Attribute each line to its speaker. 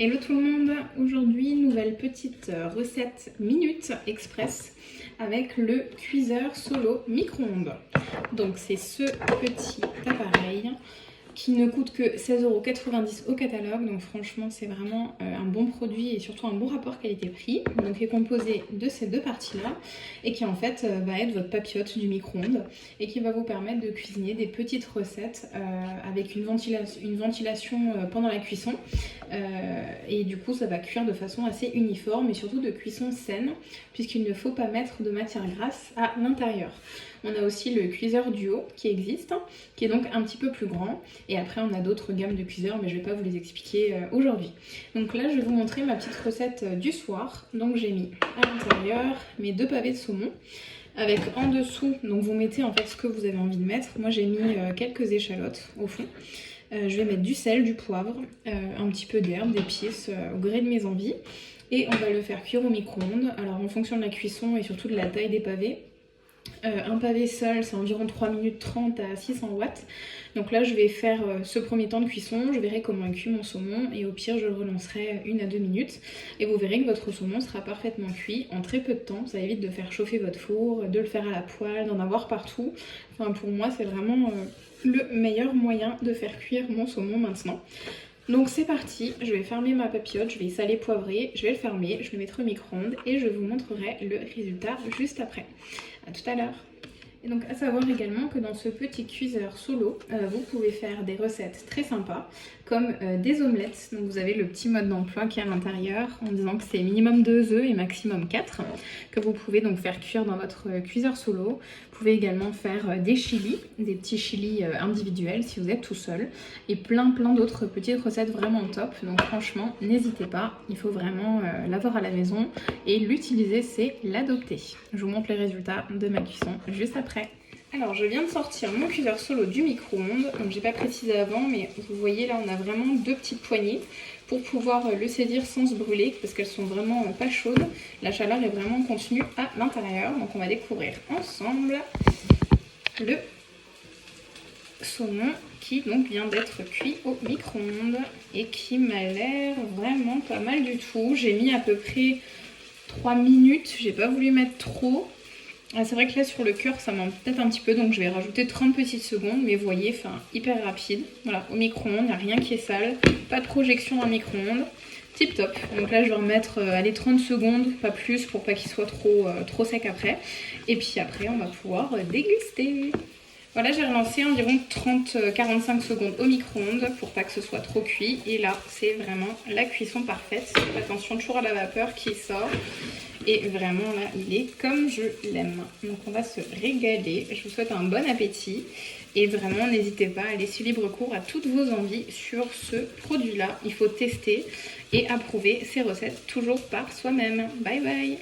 Speaker 1: Hello tout le monde, aujourd'hui nouvelle petite recette minute express avec le cuiseur solo micro-ondes. Donc c'est ce petit appareil qui ne coûte que 16,90 € au catalogue, donc franchement c'est vraiment un bon produit et surtout un bon rapport qualité-prix, donc qui est composé de ces deux parties-là et qui en fait va être votre papillote du micro-ondes et qui va vous permettre de cuisiner des petites recettes avec une ventilation pendant la cuisson et du coup ça va cuire de façon assez uniforme et surtout de cuisson saine puisqu'il ne faut pas mettre de matière grasse à l'intérieur. On a aussi le cuiseur duo qui existe, qui est donc un petit peu plus grand. Et après, on a d'autres gammes de cuiseurs, mais je ne vais pas vous les expliquer aujourd'hui. Donc là, je vais vous montrer ma petite recette du soir. Donc j'ai mis à l'intérieur mes 2 pavés de saumon. Avec en dessous, donc vous mettez en fait ce que vous avez envie de mettre. Moi, j'ai mis quelques échalotes au fond. Je vais mettre du sel, du poivre, un petit peu d'herbe, d'épices au gré de mes envies. Et on va le faire cuire au micro-ondes. Alors en fonction de la cuisson et surtout de la taille des pavés, un pavé seul c'est environ 3 minutes 30 à 600 watts. Donc là je vais faire ce premier temps de cuisson, je verrai comment est cuit mon saumon et au pire je le relancerai 1 à 2 minutes. Et vous verrez que votre saumon sera parfaitement cuit en très peu de temps. Ça évite de faire chauffer votre four, de le faire à la poêle, d'en avoir partout. Enfin pour moi c'est vraiment le meilleur moyen de faire cuire mon saumon maintenant. Donc c'est parti, je vais fermer ma papillote, je vais saler, poivrer, je vais le fermer, je vais le mettre au micro-ondes et je vous montrerai le résultat juste après. A tout à l'heure. Et donc à savoir également que dans ce petit cuiseur solo, vous pouvez faire des recettes très sympas comme des omelettes. Donc vous avez le petit mode d'emploi qui est à l'intérieur en disant que c'est minimum 2 œufs et maximum 4 que vous pouvez donc faire cuire dans votre cuiseur solo. Vous pouvez également faire des chilis, des petits chilis individuels si vous êtes tout seul et plein d'autres petites recettes vraiment top. Donc franchement n'hésitez pas, il faut vraiment l'avoir à la maison et l'utiliser, c'est l'adopter. Je vous montre les résultats de ma cuisson juste après. Alors je viens de sortir mon cuiseur solo du micro-ondes, donc j'ai pas précisé avant mais vous voyez là on a vraiment 2 petites poignées pour pouvoir le saisir sans se brûler parce qu'elles sont vraiment pas chaudes. La chaleur est vraiment contenue à l'intérieur, donc on va découvrir ensemble le saumon qui donc vient d'être cuit au micro-ondes et qui m'a l'air vraiment pas mal du tout. J'ai mis à peu près 3 minutes, j'ai pas voulu mettre trop. C'est vrai que là sur le cœur ça manque peut-être un petit peu, donc je vais rajouter 30 petites secondes, mais vous voyez, enfin hyper rapide. Voilà, au micro-ondes, il n'y a rien qui est sale, pas de projection dans le micro-ondes, tip top. Donc là je vais remettre allez, 30 secondes, pas plus, pour pas qu'il soit trop sec après. Et puis après on va pouvoir déguster. Voilà, j'ai relancé environ 30-45 secondes au micro-ondes pour pas que ce soit trop cuit. Et là, c'est vraiment la cuisson parfaite. Attention, toujours à la vapeur qui sort. Et vraiment, là, il est comme je l'aime. Donc, on va se régaler. Je vous souhaite un bon appétit. Et vraiment, n'hésitez pas à laisser libre cours à toutes vos envies sur ce produit-là. Il faut tester et approuver ces recettes toujours par soi-même. Bye bye!